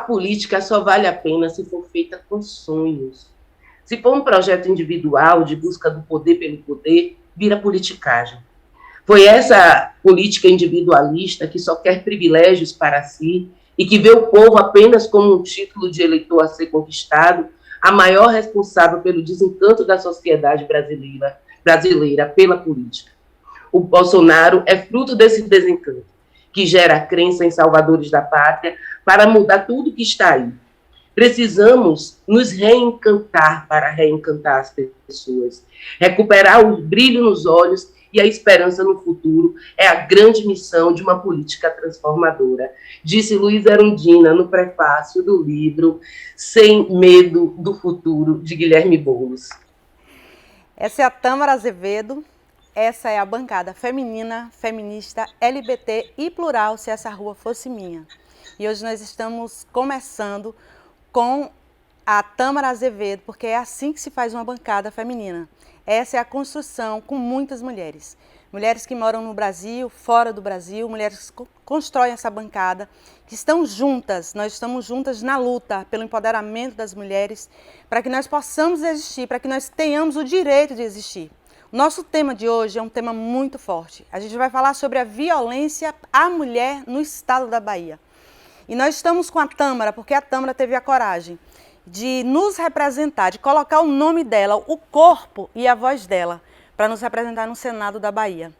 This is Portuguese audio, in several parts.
política só vale a pena se for feita com sonhos. Se for um projeto individual de busca do poder pelo poder, vira politicagem. Foi essa política individualista que só quer privilégios para si e que vê o povo apenas como um título de eleitor a ser conquistado, a maior responsável pelo desencanto da sociedade brasileira pela política. O Bolsonaro é fruto desse desencanto, que gera a crença em salvadores da pátria para mudar tudo que está aí. Precisamos nos reencantar para reencantar as pessoas. Recuperar o brilho nos olhos e a esperança no futuro é a grande missão de uma política transformadora, disse Luiz Erundina no prefácio do livro Sem Medo do Futuro, de Guilherme Boulos. Essa é a Tâmara Azevedo, essa é a bancada feminina, feminista, LGBT e plural, se essa rua fosse minha. E hoje nós estamos começando com a Tâmara Azevedo, porque é assim que se faz uma bancada feminina. Essa é a construção com muitas mulheres. Mulheres que moram no Brasil, fora do Brasil, mulheres que constroem essa bancada, que estão juntas, nós estamos juntas na luta pelo empoderamento das mulheres, para que nós possamos existir, para que nós tenhamos o direito de existir. O nosso tema de hoje é um tema muito forte. A gente vai falar sobre a violência à mulher no estado da Bahia. E nós estamos com a Tâmara, porque a Tâmara teve a coragem de nos representar, de colocar o nome dela, o corpo e a voz dela, para nos representar no Senado da Bahia.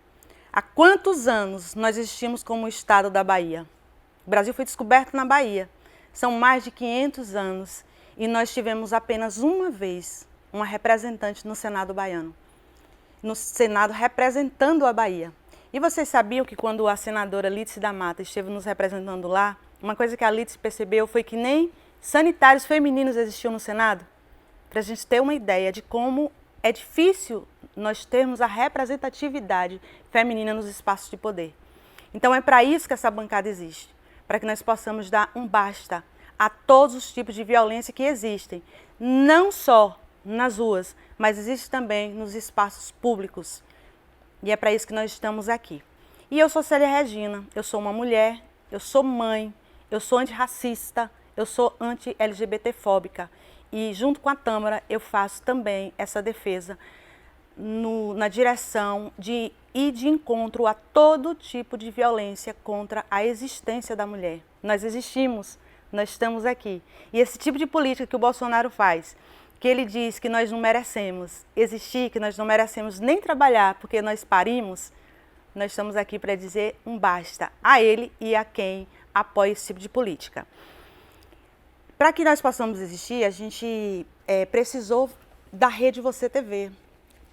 Há quantos anos nós existimos como Estado da Bahia? O Brasil foi descoberto na Bahia. São mais de 500 anos e nós tivemos apenas uma vez uma representante no Senado baiano. No Senado representando a Bahia. E vocês sabiam que quando a senadora Lídice da Mata esteve nos representando lá, uma coisa que a Lídice percebeu foi que nem sanitários femininos existiam no Senado? Para a gente ter uma ideia de como é difícil nós termos a representatividade feminina nos espaços de poder. Então é para isso que essa bancada existe, para que nós possamos dar um basta a todos os tipos de violência que existem, não só nas ruas, mas existe também nos espaços públicos. E é para isso que nós estamos aqui. E eu sou Célia Regina, eu sou uma mulher, eu sou mãe, eu sou antirracista, eu sou anti-LGBT-fóbica. E junto com a Tâmara eu faço também essa defesa na direção de ir de encontro a todo tipo de violência contra a existência da mulher. Nós existimos, nós estamos aqui. E esse tipo de política que o Bolsonaro faz, que ele diz que nós não merecemos existir, que nós não merecemos nem trabalhar porque nós parimos, nós estamos aqui para dizer um basta a ele e a quem apoia esse tipo de política. Para que nós possamos existir, a gente precisou da Rede Você TV.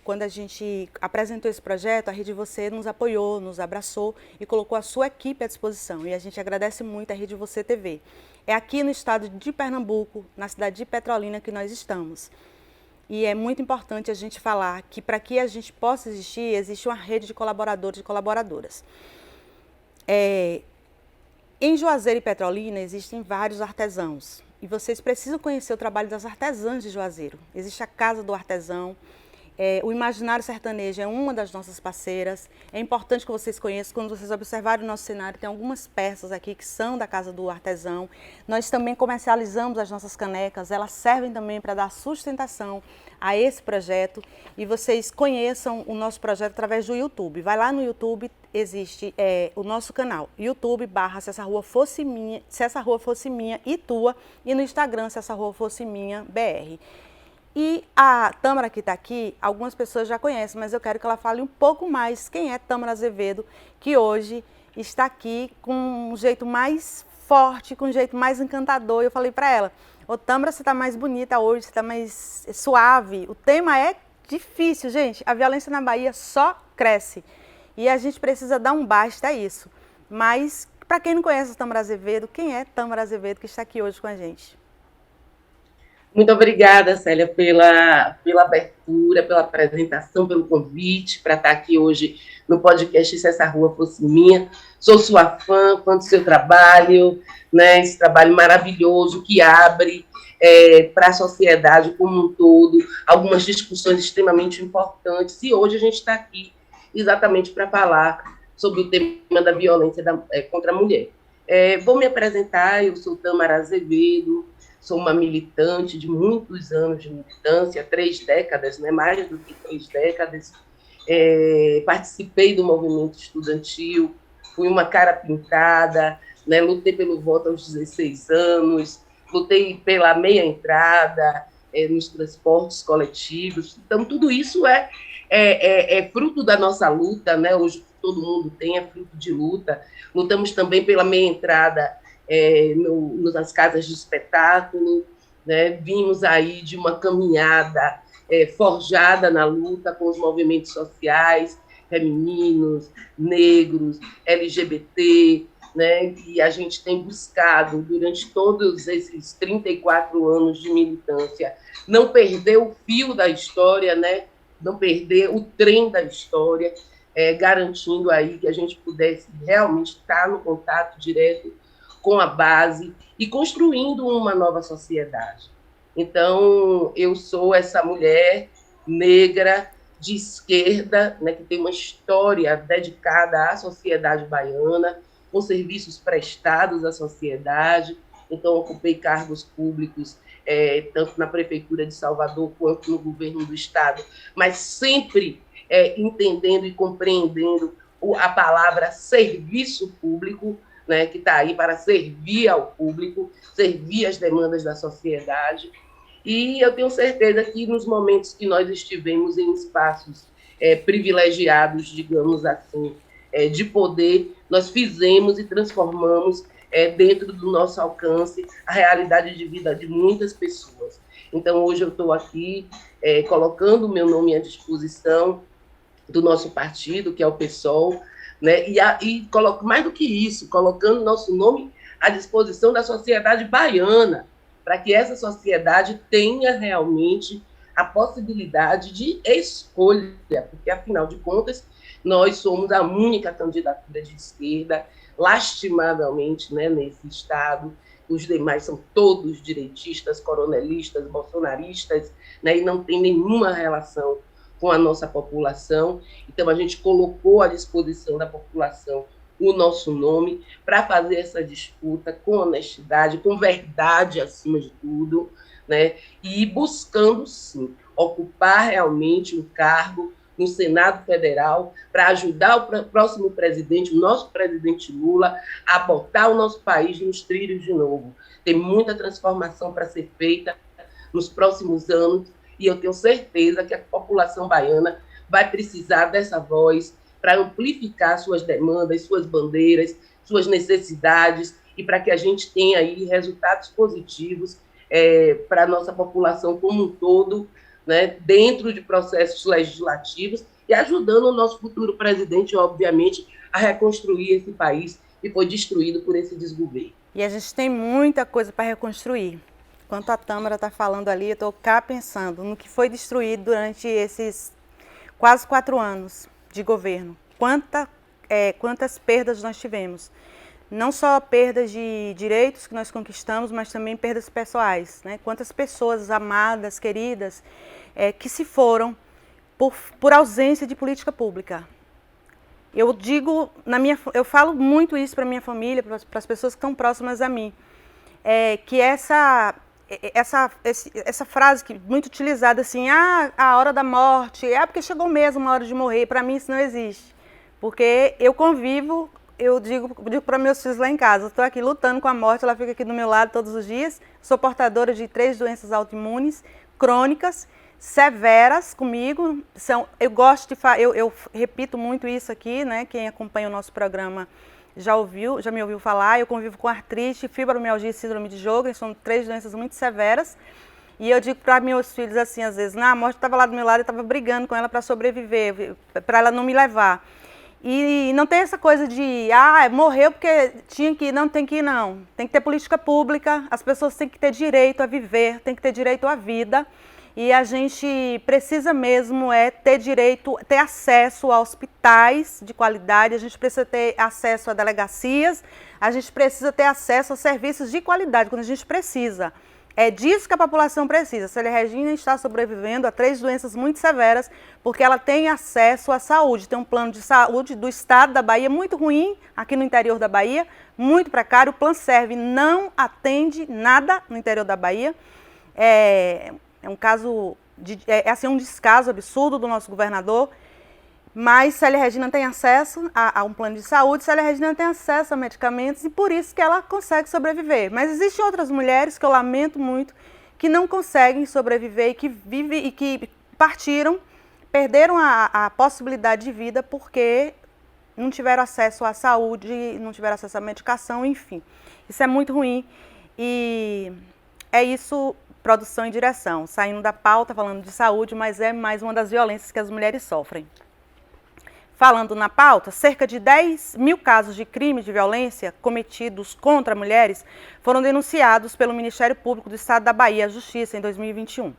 Quando a gente apresentou esse projeto, a Rede Você nos apoiou, nos abraçou e colocou a sua equipe à disposição. E a gente agradece muito a Rede Você TV. É aqui no estado de Pernambuco, na cidade de Petrolina, que nós estamos. E é muito importante a gente falar que para que a gente possa existir, existe uma rede de colaboradores e colaboradoras. Em Juazeiro e Petrolina existem vários artesãos. E vocês precisam conhecer o trabalho das artesãs de Juazeiro. Existe a Casa do Artesão. O Imaginário Sertanejo é uma das nossas parceiras. É importante que vocês conheçam. Quando vocês observarem o nosso cenário, tem algumas peças aqui que são da Casa do Artesão. Nós também comercializamos as nossas canecas. Elas servem também para dar sustentação a esse projeto. E vocês conheçam o nosso projeto através do YouTube. Vai lá no YouTube, existe o nosso canal. YouTube / Se Essa Rua Fosse Minha, Se Essa Rua Fosse Minha e Tua. E no Instagram, Se Essa Rua Fosse Minha BR. E a Tâmara que está aqui, algumas pessoas já conhecem, mas eu quero que ela fale um pouco mais quem é Tâmara Azevedo, que hoje está aqui com um jeito mais forte, com um jeito mais encantador. Eu falei para ela, ô Tâmara, você está mais bonita hoje, você está mais suave. O tema é difícil, gente. A violência na Bahia só cresce. E a gente precisa dar um basta a isso. Mas, para quem não conhece a Tâmara Azevedo, quem é Tâmara Azevedo que está aqui hoje com a gente? Muito obrigada, Célia, pela abertura, pela apresentação, pelo convite para estar aqui hoje no podcast Se Essa Rua Fosse Minha. Sou sua fã do seu trabalho, né, esse trabalho maravilhoso que abre para a sociedade como um todo algumas discussões extremamente importantes. E hoje a gente está aqui exatamente para falar sobre o tema da violência contra a mulher. Vou me apresentar, eu sou Tâmara Azevedo, sou uma militante de muitos anos de militância, 3 décadas, né, mais do que 3 décadas. Participei do movimento estudantil, fui uma cara pintada, né, lutei pelo voto aos 16 anos, lutei pela meia entrada nos transportes coletivos. Então, tudo isso é fruto da nossa luta, né? Hoje todo mundo tem, é fruto de luta. Lutamos também pela meia entrada nas casas de espetáculo, né? Vimos aí de uma caminhada forjada na luta com os movimentos sociais, femininos, negros, LGBT, né? E a gente tem buscado, durante todos esses 34 anos de militância, não perder o fio da história, né? Não perder o trem da história, garantindo aí que a gente pudesse realmente estar no contato direto com a base e construindo uma nova sociedade. Então, eu sou essa mulher negra de esquerda, né, que tem uma história dedicada à sociedade baiana, com serviços prestados à sociedade. Então, ocupei cargos públicos, tanto na Prefeitura de Salvador quanto no governo do Estado, mas sempre entendendo e compreendendo a palavra serviço público, né, que está aí para servir ao público, servir às demandas da sociedade. E eu tenho certeza que nos momentos que nós estivemos em espaços privilegiados, digamos assim, de poder, nós fizemos e transformamos dentro do nosso alcance a realidade de vida de muitas pessoas. Então, hoje eu estou aqui colocando o meu nome à disposição do nosso partido, que é o PSOL, né? E mais do que isso, colocando nosso nome à disposição da sociedade baiana, para que essa sociedade tenha realmente a possibilidade de escolha, porque, afinal de contas, nós somos a única candidatura de esquerda, lastimavelmente, né, nesse Estado. Os demais são todos direitistas, coronelistas, bolsonaristas, né, e não tem nenhuma relação com a nossa população. Então, a gente colocou à disposição da população o nosso nome para fazer essa disputa com honestidade, com verdade acima de tudo, né? E buscando, sim, ocupar realmente um cargo no Senado Federal para ajudar o próximo presidente, o nosso presidente Lula, a botar o nosso país nos trilhos de novo. Tem muita transformação para ser feita nos próximos anos e eu tenho certeza que a população baiana vai precisar dessa voz para amplificar suas demandas, suas bandeiras, suas necessidades e para que a gente tenha aí resultados positivos para a nossa população como um todo, né, dentro de processos legislativos e ajudando o nosso futuro presidente, obviamente, a reconstruir esse país que foi destruído por esse desgoverno. E a gente tem muita coisa para reconstruir. Enquanto a Tâmara está falando ali, eu estou cá pensando no que foi destruído durante esses quase 4 anos de governo. Quantas perdas nós tivemos. Não só perdas de direitos que nós conquistamos, mas também perdas pessoais, né? Quantas pessoas amadas, queridas, que se foram por ausência de política pública. Eu digo, eu falo muito isso para minha família, para as pessoas que estão próximas a mim, que essa frase que muito utilizada assim, a hora da morte, porque chegou mesmo a hora de morrer, para mim isso não existe. Porque eu convivo, eu digo para meus filhos lá em casa, eu estou aqui lutando com a morte, ela fica aqui do meu lado todos os dias, sou portadora de 3 doenças autoimunes, crônicas, severas comigo, eu repito muito isso aqui, né? Quem acompanha o nosso programa já me ouviu falar, eu convivo com artrite, fibromialgia e síndrome de Sjögren, são 3 doenças muito severas. E eu digo para meus filhos assim, às vezes, a morte estava lá do meu lado, eu estava brigando com ela para sobreviver, para ela não me levar. E não tem essa coisa de, morreu porque tinha que ir, não tem que ir não. Tem que ter política pública, as pessoas têm que ter direito a viver, têm que ter direito à vida. E a gente precisa mesmo ter direito, ter acesso a hospitais de qualidade, a gente precisa ter acesso a delegacias, a gente precisa ter acesso a serviços de qualidade, quando a gente precisa. É disso que a população precisa. Célia Regina está sobrevivendo a 3 doenças muito severas, porque ela tem acesso à saúde. Tem um plano de saúde do estado da Bahia muito ruim, aqui no interior da Bahia, muito precário. O Plano Serve não atende nada no interior da Bahia. É um caso, assim, um descaso absurdo do nosso governador. Mas Célia Regina tem acesso a um plano de saúde, Célia Regina tem acesso a medicamentos e por isso que ela consegue sobreviver. Mas existem outras mulheres que eu lamento muito, que não conseguem sobreviver e que vivem e que partiram, perderam a possibilidade de vida porque não tiveram acesso à saúde, não tiveram acesso à medicação, enfim. Isso é muito ruim e é isso, produção e direção. Saindo da pauta, falando de saúde, mas é mais uma das violências que as mulheres sofrem. Falando na pauta, cerca de 10 mil casos de crimes de violência cometidos contra mulheres foram denunciados pelo Ministério Público do Estado da Bahia, a Justiça, em 2021.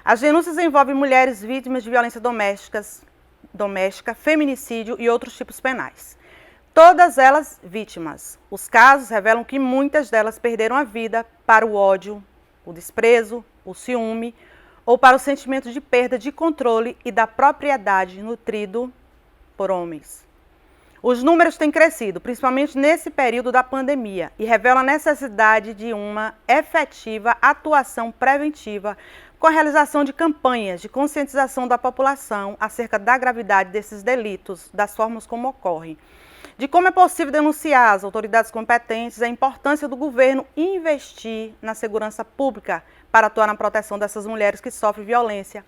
As denúncias envolvem mulheres vítimas de violência doméstica, feminicídio e outros tipos penais. Todas elas vítimas. Os casos revelam que muitas delas perderam a vida para o ódio, o desprezo, o ciúme ou para o sentimento de perda de controle e da propriedade nutrido por homens. Os números têm crescido, principalmente nesse período da pandemia, e revelam a necessidade de uma efetiva atuação preventiva com a realização de campanhas de conscientização da população acerca da gravidade desses delitos, das formas como ocorrem, de como é possível denunciar às autoridades competentes a importância do governo investir na segurança pública para atuar na proteção dessas mulheres que sofrem violência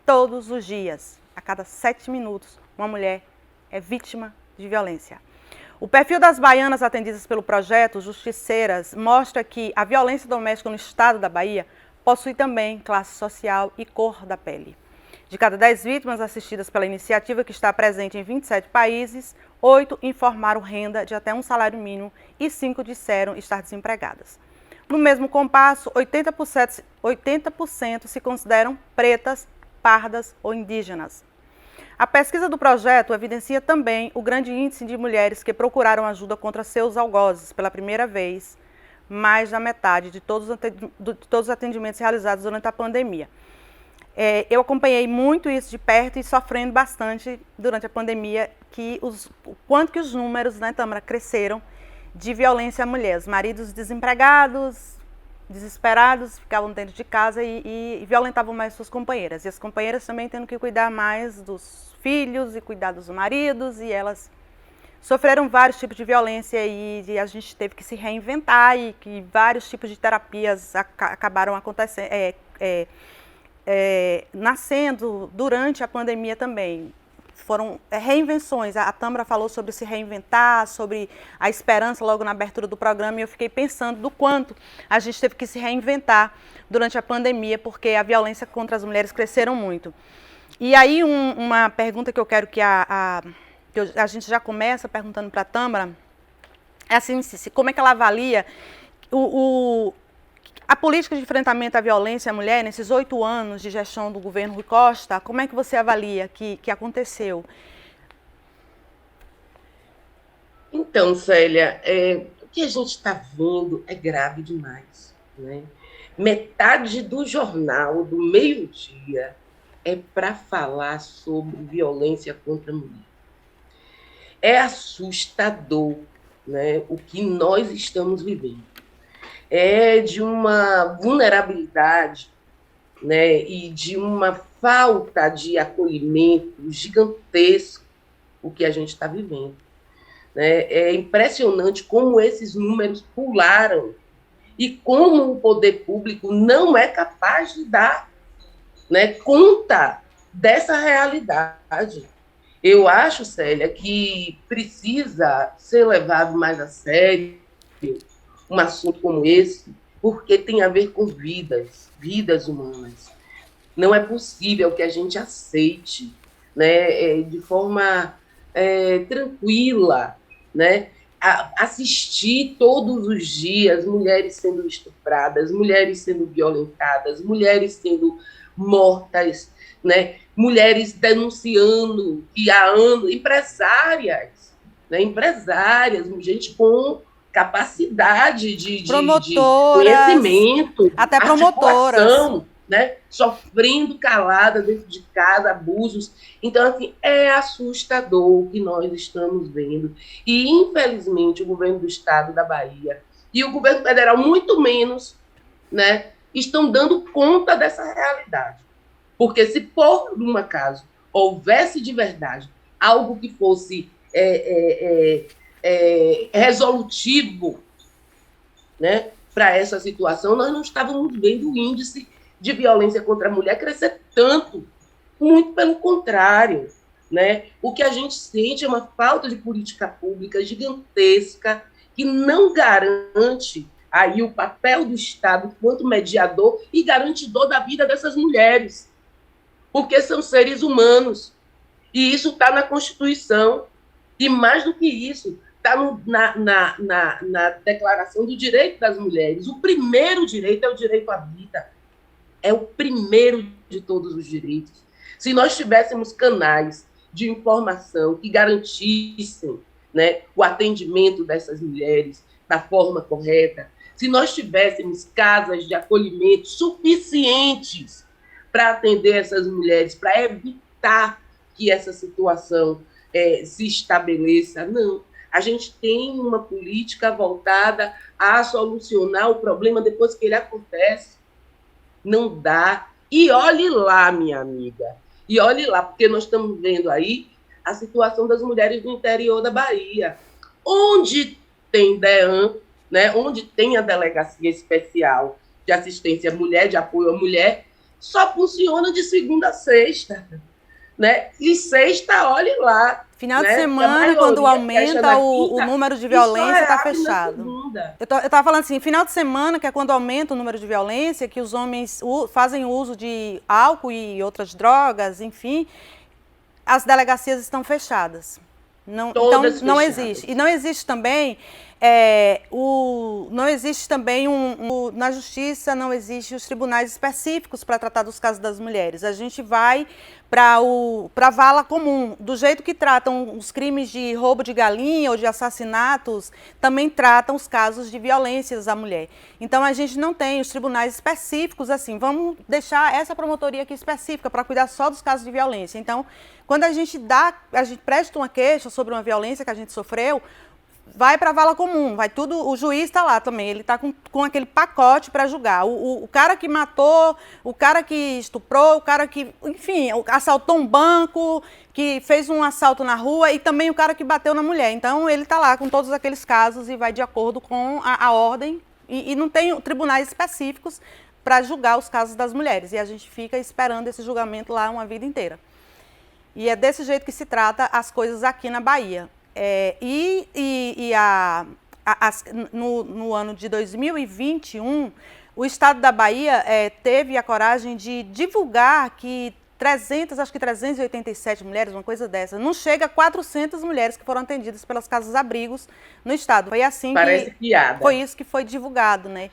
todos os dias, a cada 7 minutos. Uma mulher é vítima de violência. O perfil das baianas atendidas pelo projeto Justiceiras mostra que a violência doméstica no estado da Bahia possui também classe social e cor da pele. De cada 10 vítimas assistidas pela iniciativa, que está presente em 27 países, 8 informaram renda de até um salário mínimo e 5 disseram estar desempregadas. No mesmo compasso, 80% se consideram pretas, pardas ou indígenas. A pesquisa do projeto evidencia também o grande índice de mulheres que procuraram ajuda contra seus algozes pela primeira vez, mais da metade de todos os atendimentos realizados durante a pandemia. Eu acompanhei muito isso de perto e sofrendo bastante durante a pandemia, o quanto que os números, né, Tâmara, cresceram de violência à mulher. Os maridos desempregados, desesperados, ficavam dentro de casa e violentavam mais suas companheiras. E as companheiras também tendo que cuidar mais dos filhos e cuidar dos maridos, e elas sofreram vários tipos de violência e a gente teve que se reinventar e que vários tipos de terapias acabaram acontecendo, nascendo durante a pandemia também. Foram reinvenções. A Tâmara falou sobre se reinventar, sobre a esperança logo na abertura do programa, e eu fiquei pensando do quanto a gente teve que se reinventar durante a pandemia, porque a violência contra as mulheres cresceram muito. E aí uma pergunta que eu quero que a gente já começa perguntando para a Tâmara, é assim, como é que ela avalia a política de enfrentamento à violência à mulher nesses 8 anos de gestão do governo Rui Costa? Como é que você avalia que aconteceu? Então, Célia, o que a gente está vendo é grave demais, né? Metade do jornal do meio-dia é para falar sobre violência contra a mulher. É assustador, né, o que nós estamos vivendo. É de uma vulnerabilidade, né, e de uma falta de acolhimento gigantesco o que a gente está vivendo. Né? É impressionante como esses números pularam e como o poder público não é capaz de dar, né, conta dessa realidade. Eu acho, Célia, que precisa ser levado mais a sério um assunto como esse, porque tem a ver com vidas humanas. Não é possível que a gente aceite, né, de forma tranquila, né, assistir todos os dias mulheres sendo estupradas, mulheres sendo violentadas, mulheres sendo mortas, né, mulheres denunciando que há anos, empresárias, né, gente com capacidade de promotoras, conhecimento, até promotoras, né? Sofrendo calada dentro de casa, abusos. Então, assim, é assustador o que nós estamos vendo. E, infelizmente, o governo do estado da Bahia e o governo federal, muito menos, né, estão dando conta dessa realidade. Porque se, por um acaso, houvesse de verdade algo que fosse resolutivo, né, para essa situação, nós não estávamos vendo o índice de violência contra a mulher crescer tanto. Muito pelo contrário. Né? O que a gente sente é uma falta de política pública gigantesca que não garante aí o papel do Estado quanto mediador e garantidor da vida dessas mulheres, porque são seres humanos. E isso está na Constituição. E mais do que isso, está na Declaração do Direito das Mulheres. O primeiro direito é o direito à vida. É o primeiro de todos os direitos. Se nós tivéssemos canais de informação que garantissem, né, o atendimento dessas mulheres da forma correta, se nós tivéssemos casas de acolhimento suficientes para atender essas mulheres, para evitar que essa situação se estabeleça, não. A gente tem uma política voltada a solucionar o problema depois que ele acontece. Não dá. E olhe lá, minha amiga, e olhe lá, porque nós estamos vendo aí a situação das mulheres do interior da Bahia, onde tem DEAN, né, onde tem a Delegacia Especial de Assistência à Mulher, de Apoio à Mulher, só funciona de segunda a sexta. Né? E sexta, olhe lá. Final de semana, quando aumenta o número de violência, está fechado. Eu estava falando assim, final de semana, que é quando aumenta o número de violência, que os homens fazem uso de álcool e outras drogas, enfim, as delegacias estão fechadas. Não, então, não existe. E não existe também, na justiça não existe os tribunais específicos para tratar dos casos das mulheres. A gente vai para a vala comum. Do jeito que tratam os crimes de roubo de galinha ou de assassinatos, também tratam os casos de violências à mulher. Então, a gente não tem os tribunais específicos assim. Vamos deixar essa promotoria aqui específica para cuidar só dos casos de violência. Então, quando a gente presta uma queixa sobre uma violência que a gente sofreu, vai para a vala comum, vai tudo, o juiz está lá também, ele está com aquele pacote para julgar. O cara que matou, o cara que estuprou, o cara que, enfim, assaltou um banco, que fez um assalto na rua e também o cara que bateu na mulher. Então, ele está lá com todos aqueles casos e vai de acordo com a ordem e não tem tribunais específicos para julgar os casos das mulheres. E a gente fica esperando esse julgamento lá uma vida inteira. E é desse jeito que se trata as coisas aqui na Bahia. No ano de 2021, o estado da Bahia teve a coragem de divulgar que 387 mulheres, uma coisa dessa, não chega a 400 mulheres que foram atendidas pelas casas-abrigos no estado. Foi assim Parece piada. Foi isso que foi divulgado, né?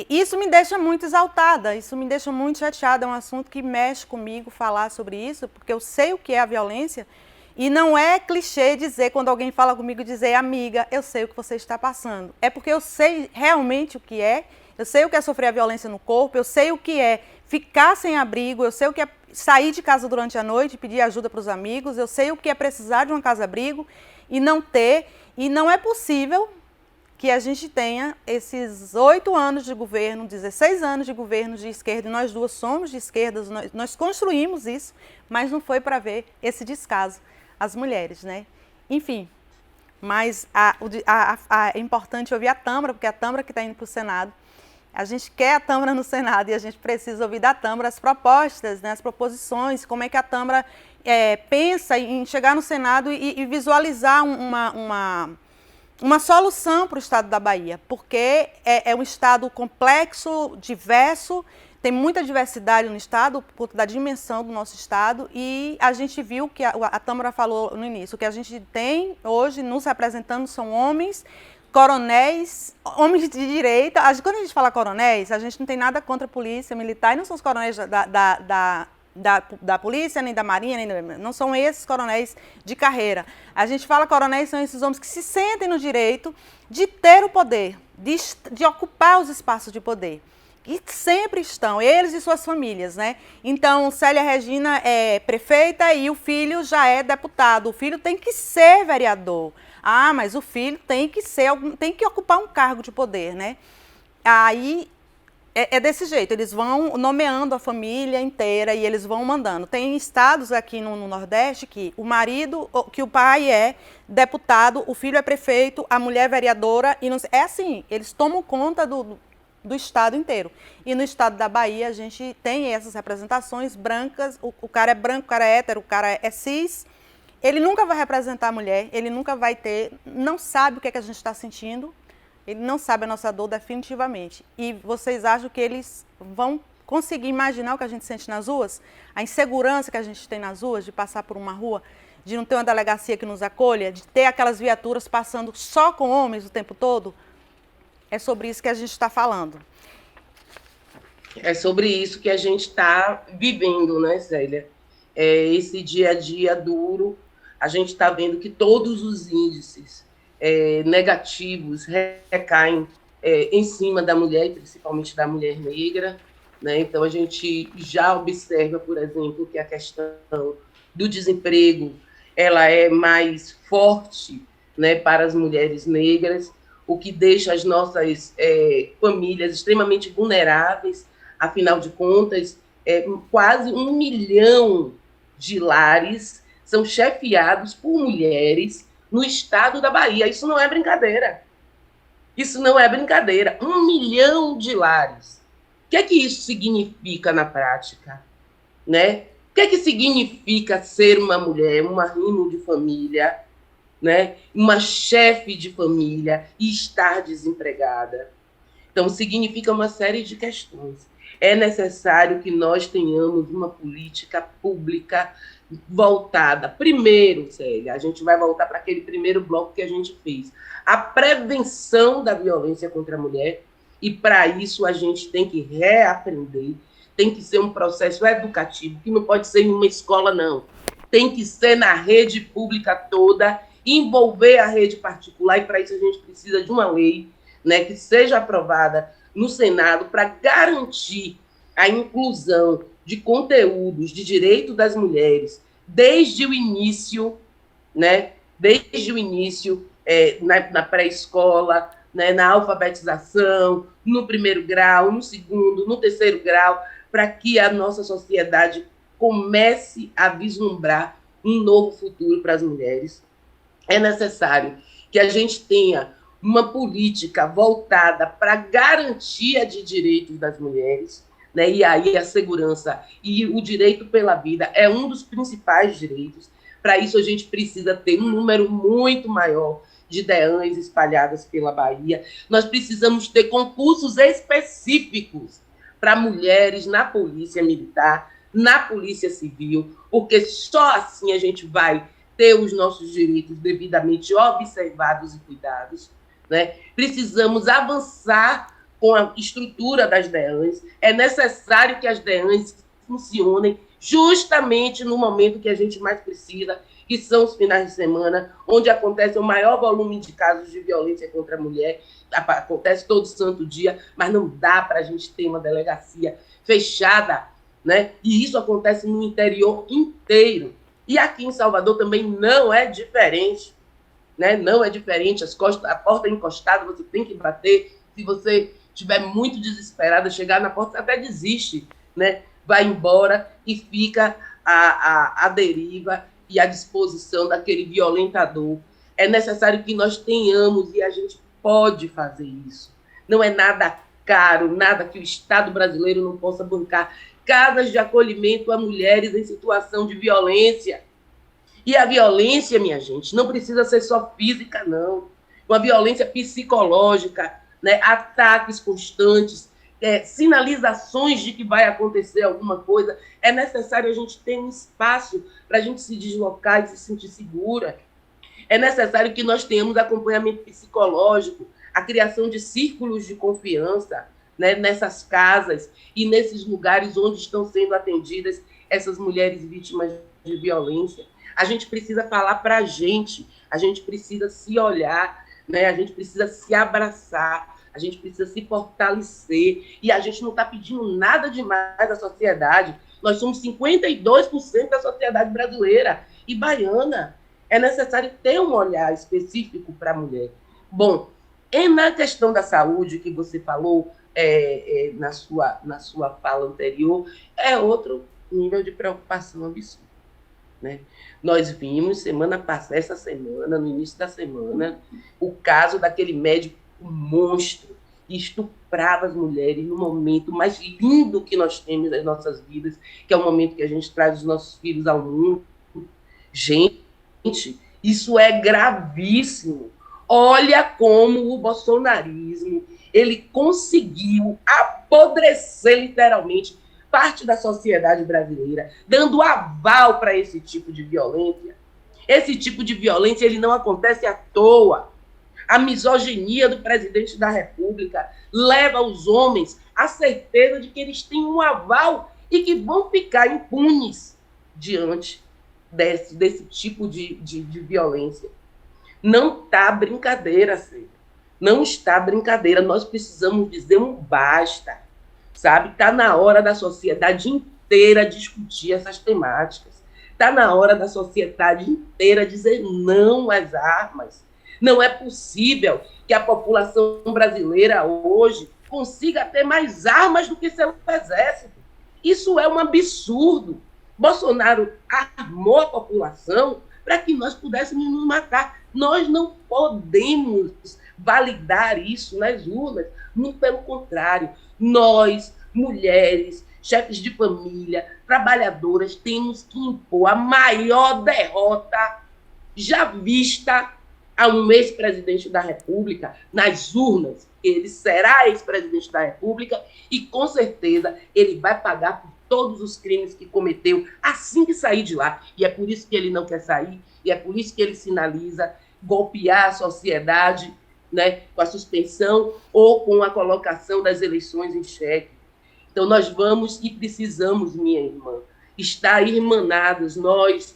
Isso me deixa muito exaltada, isso me deixa muito chateada, é um assunto que mexe comigo falar sobre isso, porque eu sei o que é a violência e não é clichê dizer, quando alguém fala comigo, dizer, amiga, eu sei o que você está passando. É porque eu sei realmente o que é, eu sei o que é sofrer a violência no corpo, eu sei o que é ficar sem abrigo, eu sei o que é sair de casa durante a noite e pedir ajuda para os amigos, eu sei o que é precisar de uma casa-abrigo e não ter, e não é possível que a gente tenha esses 8 anos de governo, 16 anos de governo de esquerda, e nós duas somos de esquerda, nós construímos isso, mas não foi para ver esse descaso às mulheres, né? Enfim, mas é importante ouvir a Tâmara, porque é a Tâmara que está indo para o Senado. A gente quer a Tâmara no Senado e a gente precisa ouvir da Tâmara as propostas, né, as proposições, como é que a Tâmara pensa em chegar no Senado e visualizar uma solução para o estado da Bahia, porque é um estado complexo, diverso, tem muita diversidade no estado, por conta da dimensão do nosso estado, e a gente viu que a Tâmara falou no início, o que a gente tem hoje nos representando são homens, coronéis, homens de direita. Quando a gente fala coronéis, a gente não tem nada contra a polícia militar, e não são os coronéis da polícia, nem da marinha, não são esses coronéis de carreira. A gente fala coronéis, são esses homens que se sentem no direito de ter o poder, de ocupar os espaços de poder. E sempre estão, eles e suas famílias, né? Então, Célia Regina é prefeita e o filho já é deputado. O filho tem que ser vereador. Ah, mas o filho tem que ocupar um cargo de poder, né? Aí é desse jeito, eles vão nomeando a família inteira e eles vão mandando. Tem estados aqui no Nordeste que o marido, que o pai é deputado, o filho é prefeito, a mulher é vereadora, e não, é assim, eles tomam conta do estado inteiro. E no estado da Bahia a gente tem essas representações brancas, o cara é branco, o cara é hétero, o cara é cis, ele nunca vai representar a mulher, ele nunca vai ter, não sabe o que é que a gente está sentindo, ele não sabe a nossa dor definitivamente. E vocês acham que eles vão conseguir imaginar o que a gente sente nas ruas? A insegurança que a gente tem nas ruas, de passar por uma rua, de não ter uma delegacia que nos acolha, de ter aquelas viaturas passando só com homens o tempo todo? É sobre isso que a gente está falando. É sobre isso que a gente está vivendo, né, Célia? Esse dia a dia duro, a gente está vendo que todos os índices negativos recaem em cima da mulher, principalmente da mulher negra, né? Então, a gente já observa, por exemplo, que a questão do desemprego ela é mais forte, né, para as mulheres negras, o que deixa as nossas famílias extremamente vulneráveis. Afinal de contas, quase 1 milhão de lares são chefiados por mulheres no estado da Bahia. Isso não é brincadeira. Isso não é brincadeira. 1 milhão de lares. O que é que isso significa na prática? Né? O que é que significa ser uma mulher, uma rimo de família, né? Uma chefe de família e estar desempregada? Então, significa uma série de questões. É necessário que nós tenhamos uma política pública voltada. Primeiro, Célia, a gente vai voltar para aquele primeiro bloco que a gente fez. A prevenção da violência contra a mulher, e para isso a gente tem que reaprender, tem que ser um processo educativo, que não pode ser em uma escola, não. Tem que ser na rede pública toda, envolver a rede particular, e para isso a gente precisa de uma lei, né, que seja aprovada no Senado para garantir a inclusão de conteúdos de direito das mulheres desde o início, né, na pré-escola, né, na alfabetização, no primeiro grau, no segundo, no terceiro grau, para que a nossa sociedade comece a vislumbrar um novo futuro para as mulheres. É necessário que a gente tenha uma política voltada para a garantia de direitos das mulheres, né? E aí a segurança e o direito pela vida é um dos principais direitos. Para isso, a gente precisa ter um número muito maior de DEANs espalhadas pela Bahia. Nós precisamos ter concursos específicos para mulheres na Polícia Militar, na Polícia Civil, porque só assim a gente vai ter os nossos direitos devidamente observados e cuidados, né? Precisamos avançar com a estrutura das DEANs. É necessário que as DEANs funcionem justamente no momento que a gente mais precisa, que são os finais de semana, onde acontece o maior volume de casos de violência contra a mulher. Acontece todo santo dia, mas não dá para a gente ter uma delegacia fechada, né? E isso acontece no interior inteiro. E aqui em Salvador também não é diferente, né? Não é diferente. A porta é encostada, você tem que bater. Se você estiver muito desesperada, chegar na porta, você até desiste, né? Vai embora e fica à deriva e à disposição daquele violentador. É necessário que nós tenhamos, e a gente pode fazer isso. Não é nada caro, nada que o Estado brasileiro não possa bancar. Casas de acolhimento a mulheres em situação de violência. E a violência, minha gente, não precisa ser só física, não. Uma violência psicológica, né? Ataques constantes, sinalizações de que vai acontecer alguma coisa. É necessário a gente ter um espaço para a gente se deslocar e se sentir segura. É necessário que nós tenhamos acompanhamento psicológico, a criação de círculos de confiança, né, nessas casas e nesses lugares onde estão sendo atendidas essas mulheres vítimas de violência. A gente precisa falar para a gente precisa se olhar, né? A gente precisa se abraçar, a gente precisa se fortalecer, e a gente não está pedindo nada demais à sociedade. Nós somos 52% da sociedade brasileira e baiana. É necessário ter um olhar específico para a mulher. Bom, e na questão da saúde que você falou na sua fala anterior, é outro nível de preocupação absurdo, né? Nós vimos essa semana, no início da semana, o caso daquele médico monstro que estuprava as mulheres no momento mais lindo que nós temos nas nossas vidas, que é o momento que a gente traz os nossos filhos ao mundo. Gente, isso é gravíssimo. Olha como o bolsonarismo ele conseguiu apodrecer literalmente parte da sociedade brasileira, dando aval para esse tipo de violência. Esse tipo de violência ele não acontece à toa. A misoginia do presidente da República leva os homens à certeza de que eles têm um aval e que vão ficar impunes diante desse tipo de violência. Não está brincadeira, Cê. Não está brincadeira. Nós precisamos dizer um basta, sabe? Está na hora da sociedade inteira discutir essas temáticas. Está na hora da sociedade inteira dizer não às armas. Não é possível que a população brasileira hoje consiga ter mais armas do que seu exército. Isso é um absurdo. Bolsonaro armou a população para que nós pudéssemos nos matar. Nós não podemos validar isso nas urnas. Muito pelo contrário. Nós, mulheres, chefes de família, trabalhadoras, temos que impor a maior derrota já vista a um ex-presidente da República nas urnas. Ele será ex-presidente da República e, com certeza, ele vai pagar por todos os crimes que cometeu assim que sair de lá. E é por isso que ele não quer sair, e é por isso que ele sinaliza golpear a sociedade, né, com a suspensão ou com a colocação das eleições em xeque. Então, nós vamos e precisamos, minha irmã, estar irmanados, nós,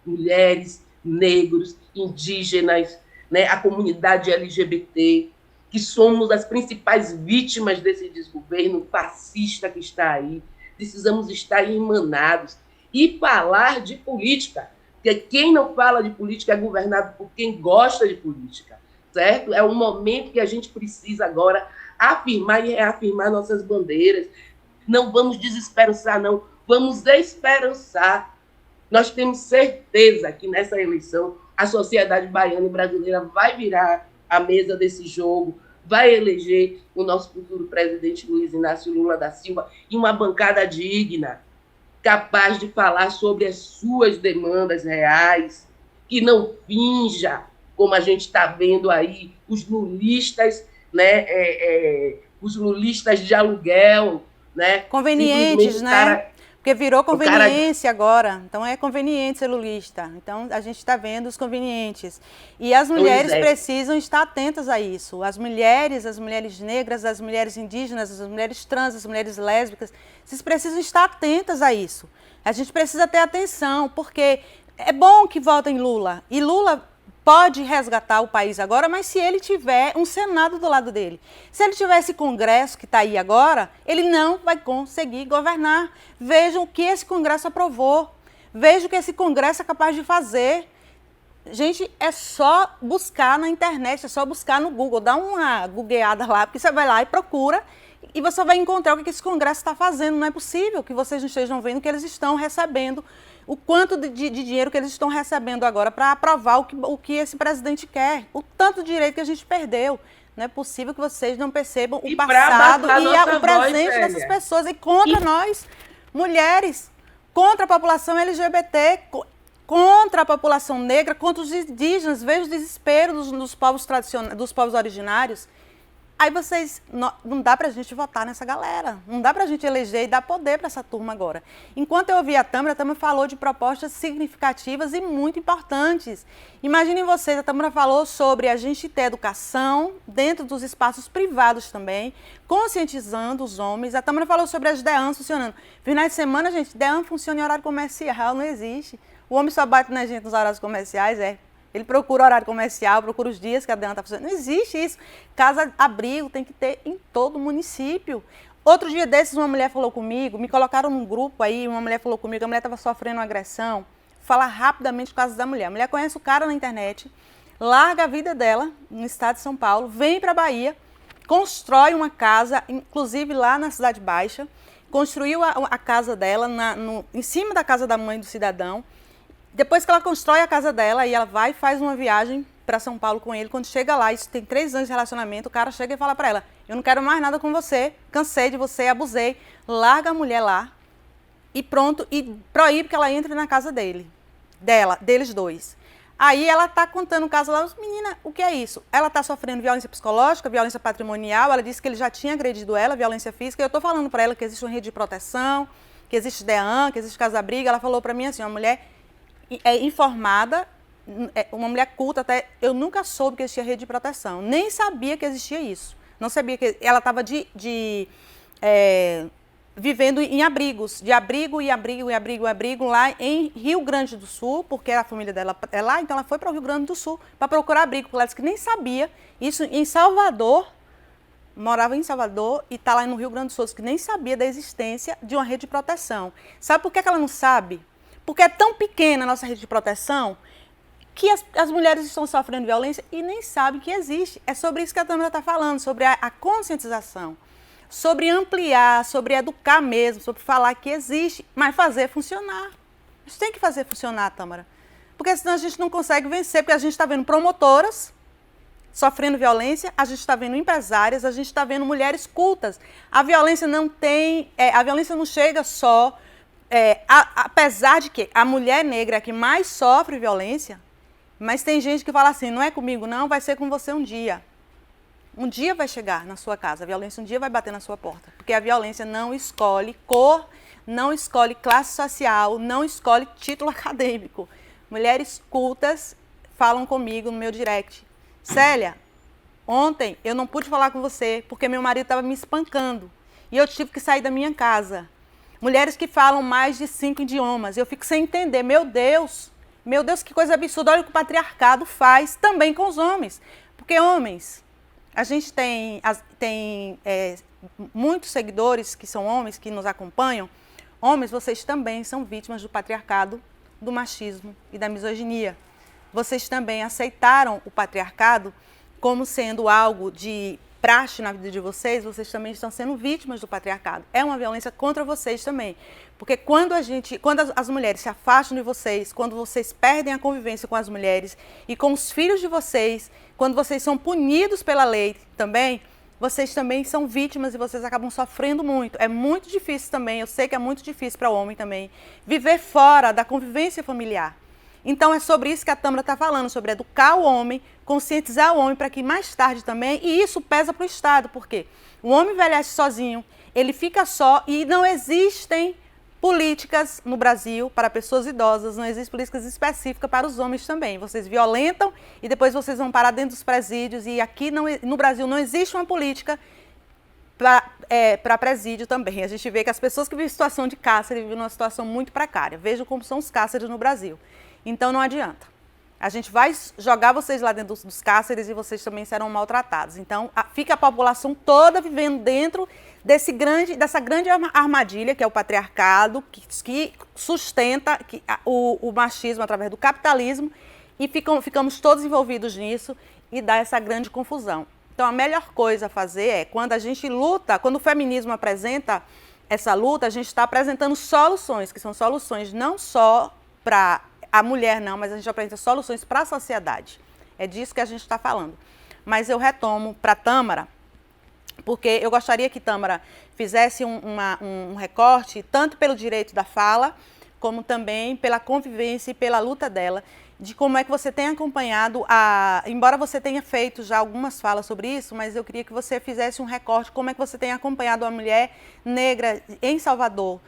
mulheres, negros, indígenas, né, a comunidade LGBT, que somos as principais vítimas desse desgoverno fascista que está aí. Precisamos estar irmanados e falar de política, porque quem não fala de política é governado por quem gosta de política, certo? É um momento que a gente precisa agora afirmar e reafirmar nossas bandeiras. Não vamos desesperançar, não. Vamos esperançar. Nós temos certeza que nessa eleição a sociedade baiana e brasileira vai virar a mesa desse jogo, vai eleger o nosso futuro presidente Luiz Inácio Lula da Silva e uma bancada digna, capaz de falar sobre as suas demandas reais, que não finja, como a gente está vendo aí, os lulistas, né, os lulistas de aluguel, né? Convenientes, né? Porque virou conveniência agora. Então, é conveniente ser lulista. Então, a gente está vendo os convenientes. E as mulheres precisam estar atentas a isso. As mulheres negras, as mulheres indígenas, as mulheres trans, as mulheres lésbicas, vocês precisam estar atentas a isso. A gente precisa ter atenção, porque é bom que votem Lula. E Lula pode resgatar o país agora, mas se ele tiver um Senado do lado dele. Se ele tiver esse Congresso que está aí agora, ele não vai conseguir governar. Vejam o que esse Congresso aprovou. Vejam o que esse Congresso é capaz de fazer. Gente, é só buscar na internet, é só buscar no Google, dá uma googleada lá, porque você vai lá e procura e você vai encontrar o que esse Congresso está fazendo. Não é possível que vocês não estejam vendo que eles estão recebendo, o quanto de dinheiro que eles estão recebendo agora para aprovar o que esse presidente quer, o tanto de direito que a gente perdeu. Não é possível que vocês não percebam o passado e o presente dessas pessoas. E contra nós, mulheres, contra a população LGBT, contra a população negra, contra os indígenas. Veja o desespero dos povos tradicionais, dos povos originários. Aí vocês, não dá pra gente votar nessa galera, não dá pra gente eleger e dar poder para essa turma agora. Enquanto eu ouvi a Tâmara falou de propostas significativas e muito importantes. Imaginem vocês, a Tâmara falou sobre a gente ter educação dentro dos espaços privados também, conscientizando os homens. A Tâmara falou sobre as DEANs funcionando. Finais de semana, gente, DEAN funciona em horário comercial, não existe. O homem só bate na gente nos horários comerciais, Ele procura horário comercial, procura os dias que a DEAN está funcionando. Não existe isso. Casa-abrigo tem que ter em todo município. Outro dia desses, uma mulher falou comigo, me colocaram num grupo aí, uma mulher falou comigo, a mulher estava sofrendo uma agressão. Falar rapidamente o caso da mulher. A mulher conhece o cara na internet, larga a vida dela no estado de São Paulo, vem para a Bahia, constrói uma casa, inclusive lá na Cidade Baixa, construiu a casa dela em cima da casa da mãe do cidadão. Depois que ela constrói a casa dela, aí ela vai e faz uma viagem para São Paulo com ele. Quando chega lá, isso tem 3 anos de relacionamento, o cara chega e fala para ela, eu não quero mais nada com você, cansei de você, abusei. Larga a mulher lá e pronto, e proíbe que ela entre na casa deles dois. Aí ela está contando o caso lá, menina, o que é isso? Ela está sofrendo violência psicológica, violência patrimonial, ela disse que ele já tinha agredido ela, violência física, e eu estou falando para ela que existe uma rede de proteção, que existe DEAN, que existe casa-abrigo. Ela falou para mim assim, uma mulher informada, uma mulher culta, até eu nunca soube que existia rede de proteção, nem sabia que existia isso. Não sabia que ela estava vivendo em abrigos, de abrigo e abrigo lá em Rio Grande do Sul, porque a família dela é lá, então ela foi para o Rio Grande do Sul para procurar abrigo, porque ela disse que nem sabia, isso em Salvador, morava em Salvador e está lá no Rio Grande do Sul, que nem sabia da existência de uma rede de proteção. Sabe por que ela não sabe? Porque é tão pequena a nossa rede de proteção que as mulheres estão sofrendo violência e nem sabem que existe. É sobre isso que a Tâmara está falando, sobre a conscientização, sobre ampliar, sobre educar mesmo, sobre falar que existe, mas fazer funcionar. A gente tem que fazer funcionar, Tâmara, porque senão a gente não consegue vencer, porque a gente está vendo promotoras sofrendo violência, a gente está vendo empresárias, a gente está vendo mulheres cultas. A violência não chega só... apesar de que a mulher negra é a que mais sofre violência, mas tem gente que fala assim, não é comigo não, vai ser com você um dia. Um dia vai chegar na sua casa, a violência um dia vai bater na sua porta, porque a violência não escolhe cor, não escolhe classe social, não escolhe título acadêmico. Mulheres cultas falam comigo no meu direct, Célia, ontem eu não pude falar com você porque meu marido estava me espancando e eu tive que sair da minha casa. Mulheres que falam mais de 5 idiomas. Eu fico sem entender. Meu Deus, que coisa absurda. Olha o que o patriarcado faz também com os homens. Porque homens, a gente tem muitos seguidores que são homens, que nos acompanham. Homens, vocês também são vítimas do patriarcado, do machismo e da misoginia. Vocês também aceitaram o patriarcado como sendo algo de praxe na vida de vocês, vocês também estão sendo vítimas do patriarcado. É uma violência contra vocês também. Porque quando as mulheres se afastam de vocês, quando vocês perdem a convivência com as mulheres e com os filhos de vocês, quando vocês são punidos pela lei também, vocês também são vítimas e vocês acabam sofrendo muito. É muito difícil também, eu sei que é muito difícil para o homem também, viver fora da convivência familiar. Então é sobre isso que a Tâmara está falando, sobre educar o homem, conscientizar o homem para que mais tarde também, e isso pesa para o Estado, porque o homem envelhece sozinho, ele fica só e não existem políticas no Brasil para pessoas idosas, não existem políticas específicas para os homens também. Vocês violentam e depois vocês vão parar dentro dos presídios e aqui no Brasil não existe uma política para presídio também. A gente vê que as pessoas que vivem em situação de cárcere vivem numa situação muito precária. Vejam como são os cárceres no Brasil. Então não adianta. A gente vai jogar vocês lá dentro dos cárceres e vocês também serão maltratados. Então fica a população toda vivendo dentro dessa grande armadilha que é o patriarcado, que sustenta o machismo através do capitalismo e ficamos todos envolvidos nisso e dá essa grande confusão. Então a melhor coisa a fazer é quando a gente luta, quando o feminismo apresenta essa luta, a gente está apresentando soluções, que são soluções não só para a mulher não, mas a gente apresenta soluções para a sociedade. É disso que a gente está falando. Mas eu retomo para a Tâmara, porque eu gostaria que Tâmara fizesse um recorte, tanto pelo direito da fala, como também pela convivência e pela luta dela. de como é que você tem acompanhado, embora você tenha feito já algumas falas sobre isso, mas eu queria que você fizesse um recorte, como é que você tem acompanhado a mulher negra em Salvador,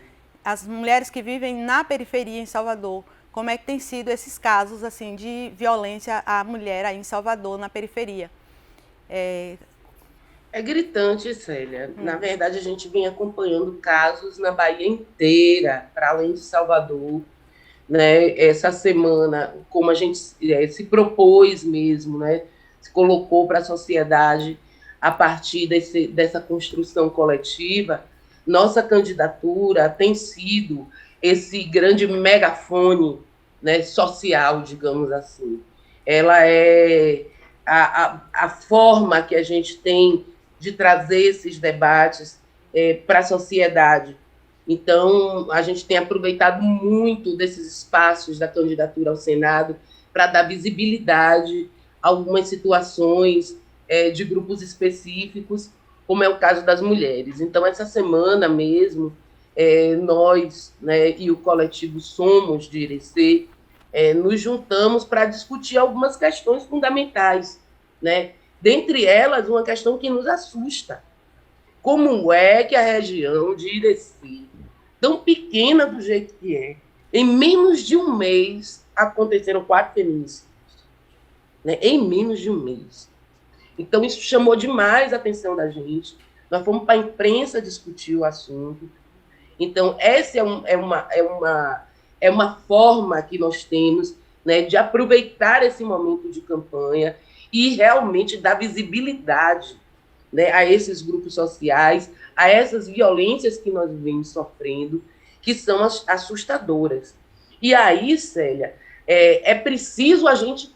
as mulheres que vivem na periferia em Salvador, como é que tem sido esses casos assim de violência à mulher aí em Salvador, na periferia. É gritante, Célia. Na verdade, a gente vem acompanhando casos na Bahia inteira, para além de Salvador. Né? Essa semana, como a gente se propôs mesmo, né? Se colocou para a sociedade a partir dessa construção coletiva, nossa candidatura tem sido esse grande megafone, né, social, digamos assim. Ela é a forma que a gente tem de trazer esses debates para a sociedade. Então, a gente tem aproveitado muito desses espaços da candidatura ao Senado para dar visibilidade a algumas situações de grupos específicos, como é o caso das mulheres. Então, essa semana mesmo, nós, né, e o coletivo Somos de Irecê, nos juntamos para discutir algumas questões fundamentais, né? Dentre elas, uma questão que nos assusta. Como é que a região de Irecê, tão pequena do jeito que é, em menos de um mês aconteceram 4 feminicídios, né? Em menos de um mês. Então, isso chamou demais a atenção da gente. Nós fomos para a imprensa discutir o assunto. Então, essa é uma forma que nós temos, né, de aproveitar esse momento de campanha e realmente dar visibilidade, né, a esses grupos sociais, a essas violências que nós vemos sofrendo, que são assustadoras. E aí, Célia, é preciso a gente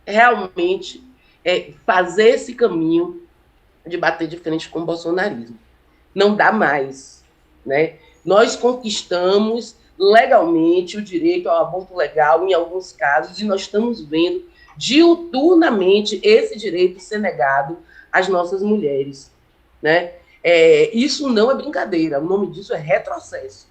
realmente fazer esse caminho de bater de frente com o bolsonarismo. Não dá mais, né? Nós conquistamos legalmente o direito ao aborto legal em alguns casos e nós estamos vendo diuturnamente esse direito ser negado às nossas mulheres, né? Isso não é brincadeira, o nome disso é retrocesso.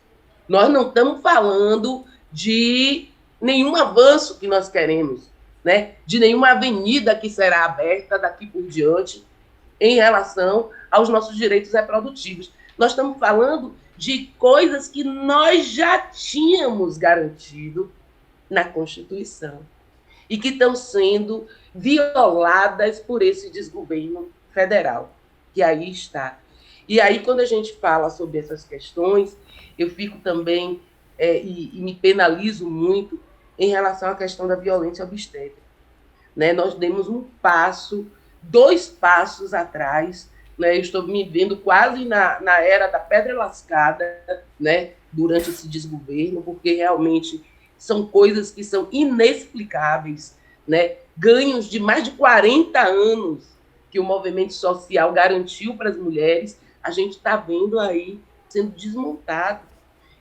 Nós não estamos falando de nenhum avanço que nós queremos, né? De nenhuma avenida que será aberta daqui por diante em relação aos nossos direitos reprodutivos. Nós estamos falando de coisas que nós já tínhamos garantido na Constituição e que estão sendo violadas por esse desgoverno federal, que aí está. E aí, quando a gente fala sobre essas questões, eu fico também, e me penalizo muito em relação à questão da violência obstétrica. Né? Nós demos 2 passos atrás, né? Eu estou me vendo quase na era da pedra lascada, né? Durante esse desgoverno, porque realmente são coisas que são inexplicáveis, né? Ganhos de mais de 40 anos que o movimento social garantiu para as mulheres, a gente está vendo aí sendo desmontado.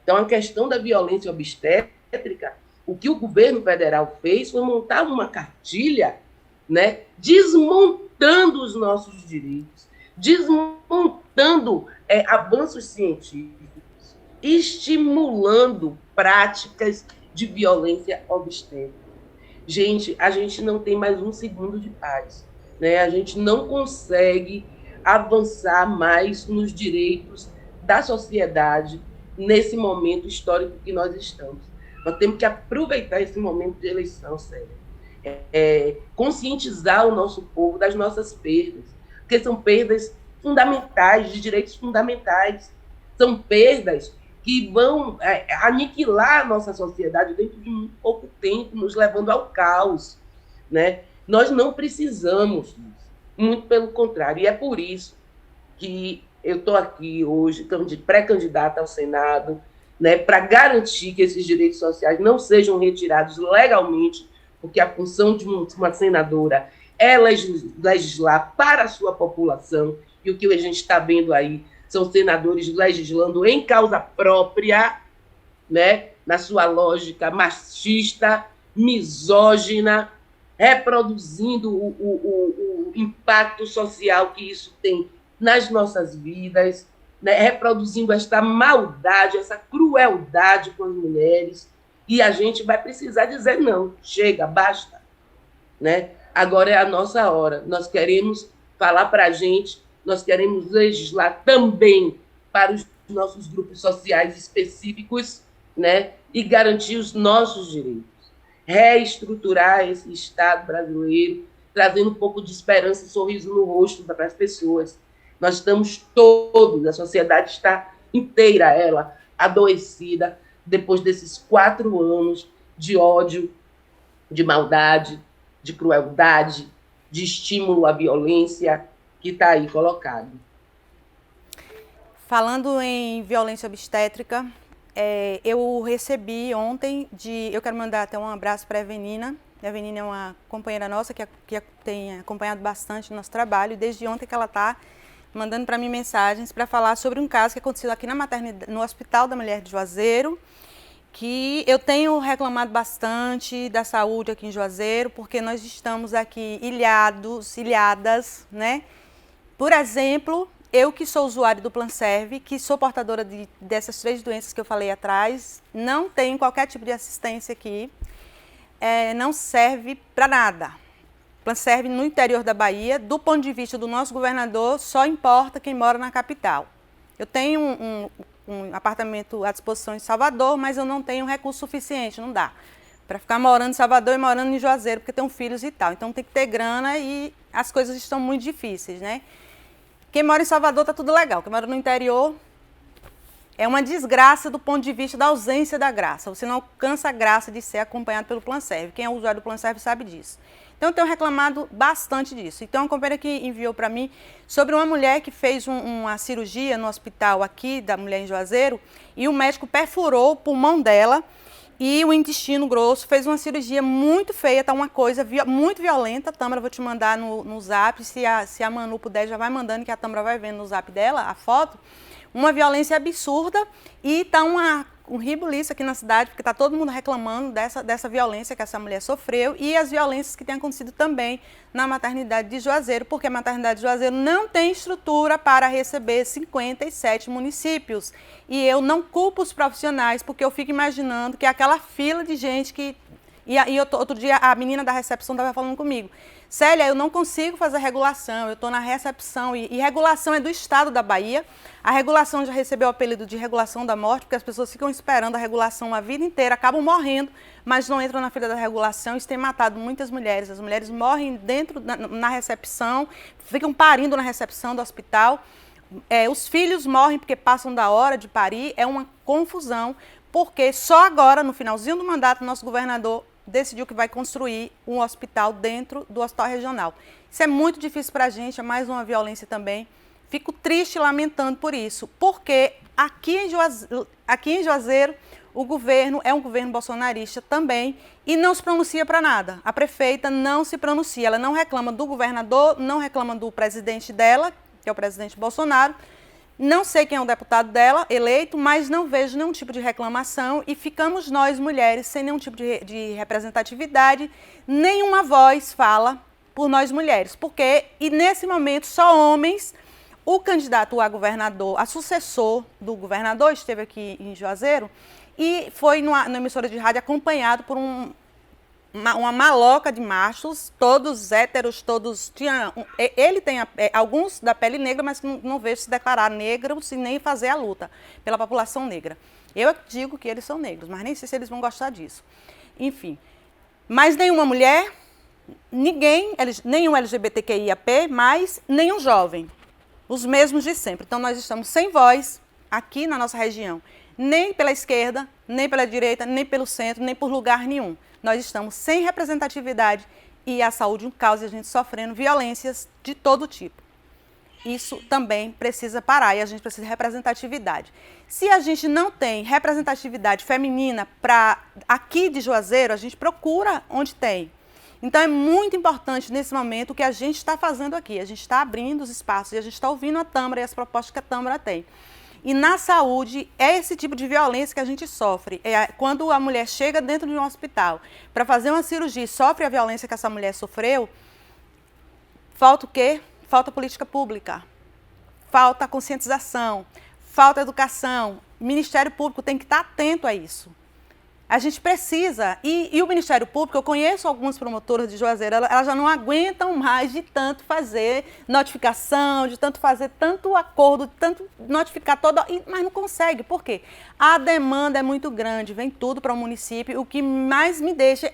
Então, a questão da violência obstétrica, o que o governo federal fez foi montar uma cartilha, né, desmontando os nossos direitos, desmontando avanços científicos, estimulando práticas de violência obstétrica. Gente, a gente não tem mais um segundo de paz, né? A gente não consegue avançar mais nos direitos da sociedade nesse momento histórico que nós estamos. Nós temos que aproveitar esse momento de eleição, sério. Conscientizar o nosso povo das nossas perdas, porque são perdas fundamentais, de direitos fundamentais. São perdas que vão aniquilar a nossa sociedade dentro de muito pouco tempo, nos levando ao caos, né? Nós não precisamos disso, muito pelo contrário. E é por isso que eu estou aqui hoje, pré-candidata ao Senado, né, para garantir que esses direitos sociais não sejam retirados legalmente, porque a função de uma senadora é legislar para a sua população, e o que a gente está vendo aí são senadores legislando em causa própria, né, na sua lógica machista, misógina, reproduzindo o impacto social que isso tem nas nossas vidas, né, reproduzindo esta maldade, essa crueldade com as mulheres. E a gente vai precisar dizer não, chega, basta, né? Agora é a nossa hora. Nós queremos falar para a gente, nós queremos legislar também para os nossos grupos sociais específicos, né? E garantir os nossos direitos. Reestruturar esse Estado brasileiro, trazendo um pouco de esperança e sorriso no rosto para as pessoas. Nós estamos todos, a sociedade está inteira, ela, adoecida, depois desses 4 anos de ódio, de maldade, de crueldade, de estímulo à violência que está aí colocado. Falando em violência obstétrica, eu recebi ontem eu quero mandar até um abraço para a Evenina. A Evenina é uma companheira nossa que tem acompanhado bastante o nosso trabalho, e desde ontem que ela está mandando para mim mensagens para falar sobre um caso que aconteceu aqui na maternidade, no Hospital da Mulher de Juazeiro, que eu tenho reclamado bastante da saúde aqui em Juazeiro, porque nós estamos aqui ilhadas, né? Por exemplo, eu que sou usuário do Planserve, que sou portadora dessas 3 doenças que eu falei atrás, não tenho qualquer tipo de assistência aqui, não serve para nada. Planserve no interior da Bahia, do ponto de vista do nosso governador, só importa quem mora na capital. Eu tenho um apartamento à disposição em Salvador, mas eu não tenho recurso suficiente, não dá para ficar morando em Salvador e morando em Juazeiro, porque tenho filhos e tal. Então tem que ter grana e as coisas estão muito difíceis, né? Quem mora em Salvador tá tudo legal, quem mora no interior é uma desgraça do ponto de vista da ausência da graça. Você não alcança a graça de ser acompanhado pelo Planserve. Quem é usuário do Planserve sabe disso. Então, eu tenho reclamado bastante disso. Então, uma companheira que enviou para mim sobre uma mulher que fez uma cirurgia no hospital aqui, da mulher em Juazeiro, e o médico perfurou o pulmão dela e o intestino grosso, fez uma cirurgia muito feia, tá uma coisa muito violenta. Tâmara, vou te mandar no zap, se a Manu puder, já vai mandando, que a Tâmara vai vendo no zap dela a foto. Uma violência absurda, e tá um ribuliço aqui na cidade, porque está todo mundo reclamando dessa violência que essa mulher sofreu, e as violências que têm acontecido também na maternidade de Juazeiro, porque a maternidade de Juazeiro não tem estrutura para receber 57 municípios. E eu não culpo os profissionais, porque eu fico imaginando que aquela fila de gente que... outro dia a menina da recepção estava falando comigo: Célia, eu não consigo fazer regulação, eu estou na recepção, e regulação é do estado da Bahia. A regulação já recebeu o apelido de regulação da morte, porque as pessoas ficam esperando a regulação a vida inteira, acabam morrendo, mas não entram na fila da regulação. Isso tem matado muitas mulheres. As mulheres morrem na recepção, ficam parindo na recepção do hospital. Os filhos morrem porque passam da hora de parir. É uma confusão, porque só agora, no finalzinho do mandato, nosso governador decidiu que vai construir um hospital dentro do hospital regional. Isso é muito difícil para a gente, é mais uma violência também. Fico triste e lamentando por isso, porque aqui em Juazeiro o governo é um governo bolsonarista também e não se pronuncia para nada. A prefeita não se pronuncia, ela não reclama do governador, não reclama do presidente dela, que é o presidente Bolsonaro. Não sei quem é o deputado dela, eleito, mas não vejo nenhum tipo de reclamação, e ficamos nós, mulheres, sem nenhum tipo de representatividade, nenhuma voz fala por nós mulheres, e nesse momento só homens. O candidato a governador, a sucessor do governador, esteve aqui em Juazeiro e foi numa emissora de rádio acompanhado por uma maloca de machos, todos héteros, todos... Ele tem alguns da pele negra, mas não vejo se declarar negros e nem fazer a luta pela população negra. Eu digo que eles são negros, mas nem sei se eles vão gostar disso. Enfim, mas nenhuma mulher, nenhum LGBTQIAP+, nenhum jovem. Os mesmos de sempre. Então, nós estamos sem voz aqui na nossa região, nem pela esquerda, nem pela direita, nem pelo centro, nem por lugar nenhum. Nós estamos sem representatividade, e a saúde um caos, e a gente sofrendo violências de todo tipo. Isso também precisa parar, e a gente precisa de representatividade. Se a gente não tem representatividade feminina aqui de Juazeiro, a gente procura onde tem. Então, é muito importante, nesse momento, o que a gente está fazendo aqui. A gente está abrindo os espaços e a gente está ouvindo a Tâmara e as propostas que a Tâmara tem. E na saúde, é esse tipo de violência que a gente sofre. Quando a mulher chega dentro de um hospital para fazer uma cirurgia e sofre a violência que essa mulher sofreu, falta o quê? Falta política pública, falta conscientização, falta educação. O Ministério Público tem que estar atento a isso. A gente precisa, e o Ministério Público, eu conheço algumas promotoras de Juazeiro, elas já não aguentam mais de tanto fazer notificação, de tanto fazer tanto acordo, de tanto notificar toda, mas não consegue. Por quê? A demanda é muito grande, vem tudo para o município. O que mais me deixa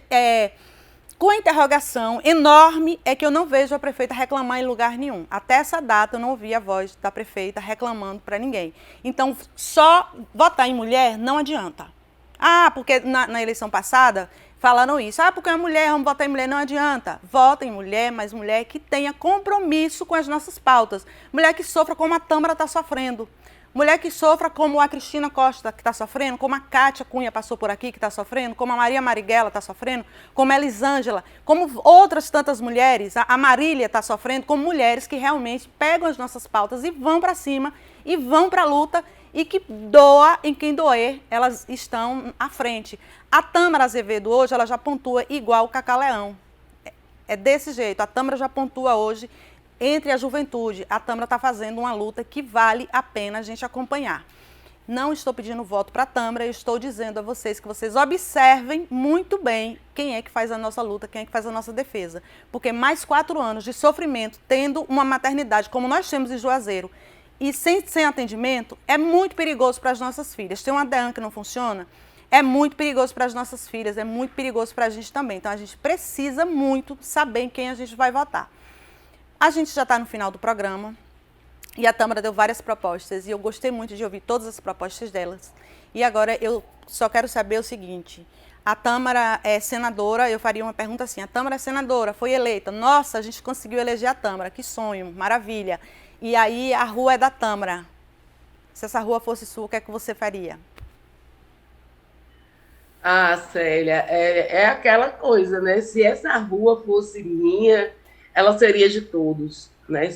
com a interrogação enorme é que eu não vejo a prefeita reclamar em lugar nenhum. Até essa data eu não ouvi a voz da prefeita reclamando para ninguém. Então, só votar em mulher não adianta. Ah, porque na eleição passada falaram isso. Ah, porque é mulher, vamos votar em mulher. Não adianta. Vota em mulher, mas mulher que tenha compromisso com as nossas pautas. Mulher que sofra como a Tâmara está sofrendo. Mulher que sofra como a Cristina Costa, que está sofrendo, como a Kátia Cunha passou por aqui, que está sofrendo, como a Maria Marighella está sofrendo, como a Elisângela, como outras tantas mulheres, a Marília está sofrendo, como mulheres que realmente pegam as nossas pautas e vão para cima, e vão para a luta, e que doa em quem doer, elas estão à frente. A Tâmara Azevedo hoje, ela já pontua igual o Cacá Leão. É desse jeito, a Tâmara já pontua hoje entre a juventude. A Tâmara está fazendo uma luta que vale a pena a gente acompanhar. Não estou pedindo voto para a Tâmara, eu estou dizendo a vocês que vocês observem muito bem quem é que faz a nossa luta, quem é que faz a nossa defesa. Porque mais 4 anos de sofrimento, tendo uma maternidade como nós temos em Juazeiro, e sem atendimento, é muito perigoso para as nossas filhas. Tem uma DEAN que não funciona, é muito perigoso para as nossas filhas, é muito perigoso para a gente também. Então, a gente precisa muito saber em quem a gente vai votar. A gente já está no final do programa e a Tâmara deu várias propostas e eu gostei muito de ouvir todas as propostas delas. E agora eu só quero saber o seguinte, a Tâmara é senadora, eu faria uma pergunta assim, a Tâmara é senadora, foi eleita, nossa, a gente conseguiu eleger a Tâmara, que sonho, maravilha. E aí a rua é da Tâmara. Se essa rua fosse sua, o que é que você faria? Ah, Célia, é aquela coisa, né? Se essa rua fosse minha, ela seria de todos, né?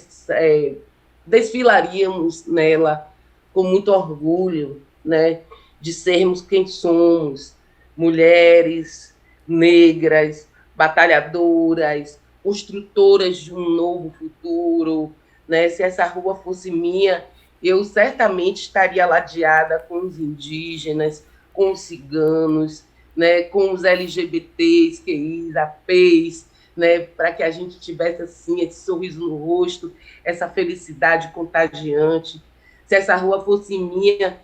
Desfilaríamos nela com muito orgulho, né? De sermos quem somos, mulheres negras, batalhadoras, construtoras de um novo futuro, né? Se essa rua fosse minha, eu certamente estaria ladeada com os indígenas, com os ciganos, né? Com os LGBTs, QIs, APs, né? Para que a gente tivesse assim esse sorriso no rosto, essa felicidade contagiante. Se essa rua fosse minha,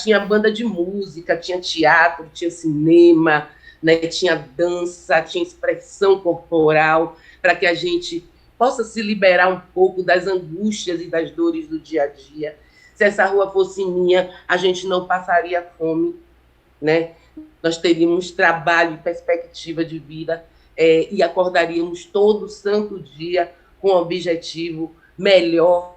tinha banda de música, tinha teatro, tinha cinema, né? Tinha dança, tinha expressão corporal, para que a gente possa se liberar um pouco das angústias e das dores do dia a dia. Se essa rua fosse minha, a gente não passaria fome, né? Nós teríamos trabalho e perspectiva de vida e acordaríamos todo santo dia com o objetivo melhor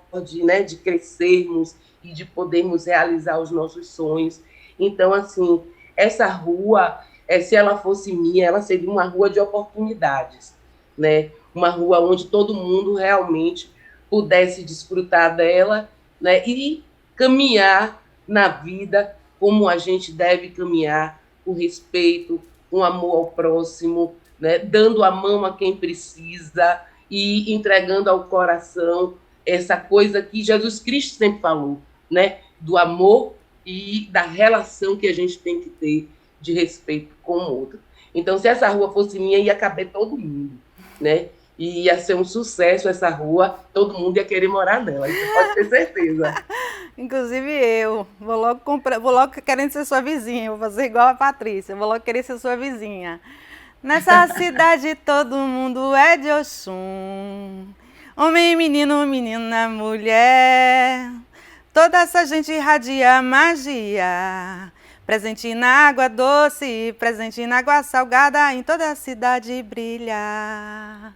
de crescermos e de podermos realizar os nossos sonhos. Então, assim, essa rua, se ela fosse minha, ela seria uma rua de oportunidades, né? Uma rua onde todo mundo realmente pudesse desfrutar dela, né? E caminhar na vida como a gente deve caminhar, com respeito, com amor ao próximo, né? Dando a mão a quem precisa e entregando ao coração essa coisa que Jesus Cristo sempre falou, né? Do amor e da relação que a gente tem que ter de respeito com o outro. Então, se essa rua fosse minha, ia caber todo mundo, né? E ia ser um sucesso essa rua, todo mundo ia querer morar nela, isso pode ter certeza. Inclusive eu, vou logo querendo ser sua vizinha, vou fazer igual a Patrícia, vou logo querer ser sua vizinha. Nessa cidade todo mundo é de Oxum, homem, menino, menina, mulher, toda essa gente irradia magia, presente na água doce, presente na água salgada, em toda a cidade brilha.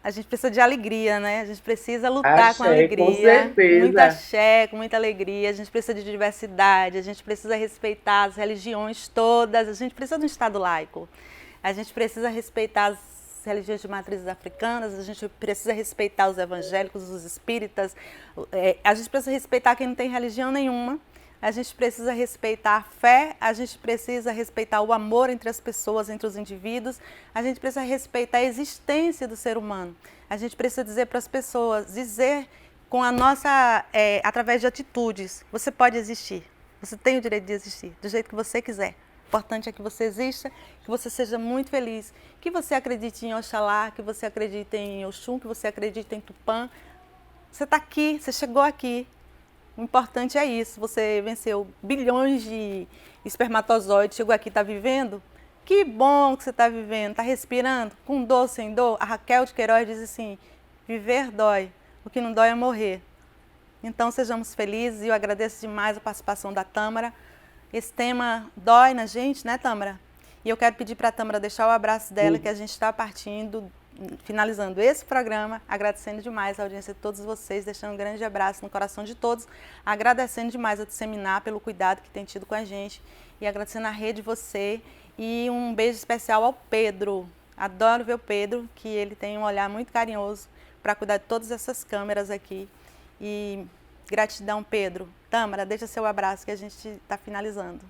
A gente precisa de alegria, né? A gente precisa lutar Axé, com alegria. Com certeza. Muita axé, com muita alegria. A gente precisa de diversidade, a gente precisa respeitar as religiões todas, a gente precisa de um Estado laico. A gente precisa respeitar as religiões de matrizes africanas, a gente precisa respeitar os evangélicos, os espíritas, a gente precisa respeitar quem não tem religião nenhuma. A gente precisa respeitar a fé, a gente precisa respeitar o amor entre as pessoas, entre os indivíduos, a gente precisa respeitar a existência do ser humano. A gente precisa dizer para as pessoas, dizer com a nossa, através de atitudes, você pode existir, você tem o direito de existir, do jeito que você quiser. importante é que você exista, que você seja muito feliz, que você acredite em Oxalá, que você acredite em Oxum, que você acredite em Tupã. Você está aqui, você chegou aqui. O importante é isso, você venceu bilhões de espermatozoides, chegou aqui, está vivendo. Que bom que você está vivendo, está respirando, com dor, sem dor. A Raquel de Queiroz diz assim, viver dói, o que não dói é morrer. Então sejamos felizes e eu agradeço demais a participação da Tâmara. Esse tema dói na gente, né, Tâmara? E eu quero pedir para a Tâmara deixar o abraço dela, que a gente está partindo, finalizando esse programa, agradecendo demais a audiência de todos vocês, deixando um grande abraço no coração de todos, agradecendo demais a Disseminar pelo cuidado que tem tido com a gente e agradecendo a Rede Você e um beijo especial ao Pedro. Adoro ver o Pedro, que ele tem um olhar muito carinhoso para cuidar de todas essas câmeras aqui. E gratidão, Pedro. Tâmara, deixa seu abraço que a gente está finalizando.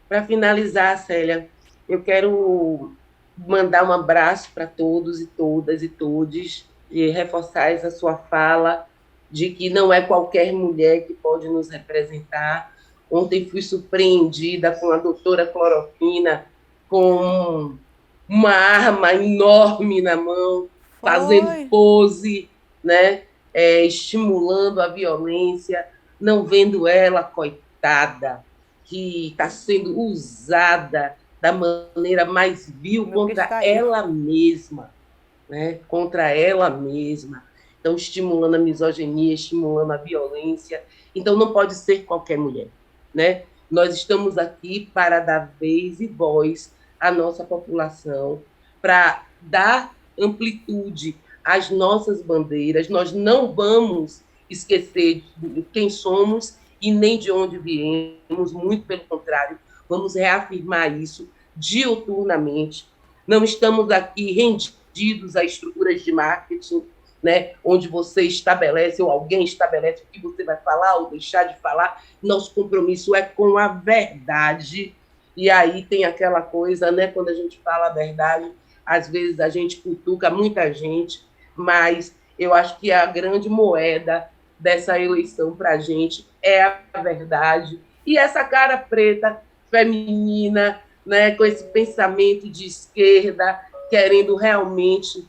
Para finalizar, Célia, eu quero mandar um abraço para todos e todas e todes e reforçar essa sua fala de que não é qualquer mulher que pode nos representar. Ontem fui surpreendida com a doutora Clorofina com uma arma enorme na mão, fazendo pose, né? Estimulando a violência, não vendo ela, coitada, que está sendo usada da maneira mais vil contra ela mesma, né? Contra ela mesma. Então, estimulando a misoginia, estimulando a violência. Então, não pode ser qualquer mulher, né? Nós estamos aqui para dar vez e voz à nossa população, para dar amplitude às nossas bandeiras. Nós não vamos esquecer de quem somos e nem de onde viemos, muito pelo contrário, vamos reafirmar isso diuturnamente. Não estamos aqui rendidos a estruturas de marketing, né, onde você estabelece ou alguém estabelece o que você vai falar ou deixar de falar. Nosso compromisso é com a verdade. E aí tem aquela coisa, né, quando a gente fala a verdade, às vezes a gente cutuca muita gente, mas eu acho que a grande moeda dessa eleição para a gente é a verdade. E essa cara preta, feminina, né, com esse pensamento de esquerda, querendo realmente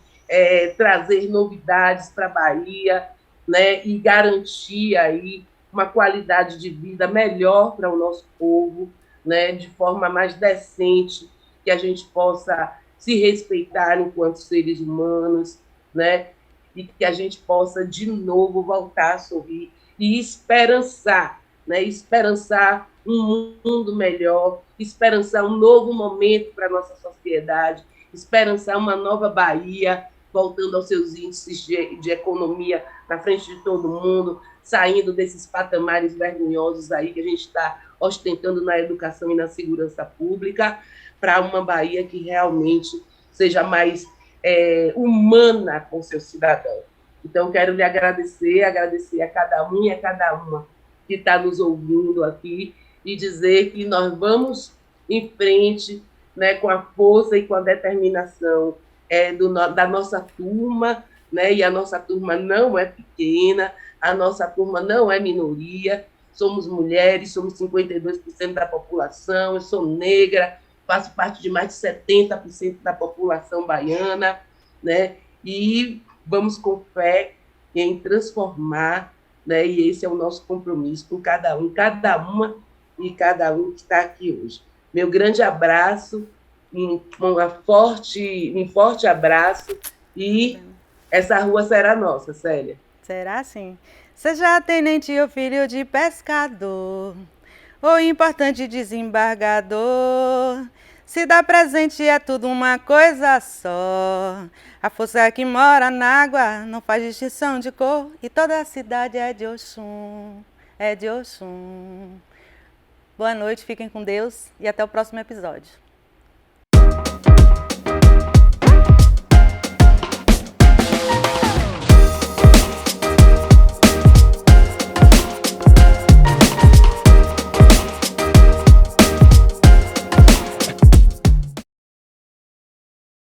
trazer novidades para a Bahia, né, e garantir aí uma qualidade de vida melhor para o nosso povo, né, de forma mais decente, que a gente possa se respeitar enquanto seres humanos, né, e que a gente possa, de novo, voltar a sorrir e esperançar, né, esperançar um mundo melhor, esperançar um novo momento para a nossa sociedade, esperançar uma nova Bahia, voltando aos seus índices de economia na frente de todo mundo, saindo desses patamares vergonhosos aí que a gente está ostentando na educação e na segurança pública, para uma Bahia que realmente seja mais humana com seus cidadãos. Então, quero lhe agradecer a cada um e a cada uma que está nos ouvindo aqui e dizer que nós vamos em frente, né, com a força e com a determinação da nossa turma, né, e a nossa turma não é pequena, a nossa turma não é minoria, somos mulheres, somos 52% da população, eu sou negra, faço parte de mais de 70% da população baiana, né, e vamos com fé em transformar, né, e esse é o nosso compromisso com cada um, cada uma e cada um que está aqui hoje. Meu grande abraço, um forte abraço e essa rua será nossa, Célia. Será sim. Seja tenente ou filho de pescador, ou importante desembargador, se dá presente é tudo uma coisa só. A força que mora na água não faz distinção de cor, e toda a cidade é de Oxum, é de Oxum. Boa noite, fiquem com Deus e até o próximo episódio.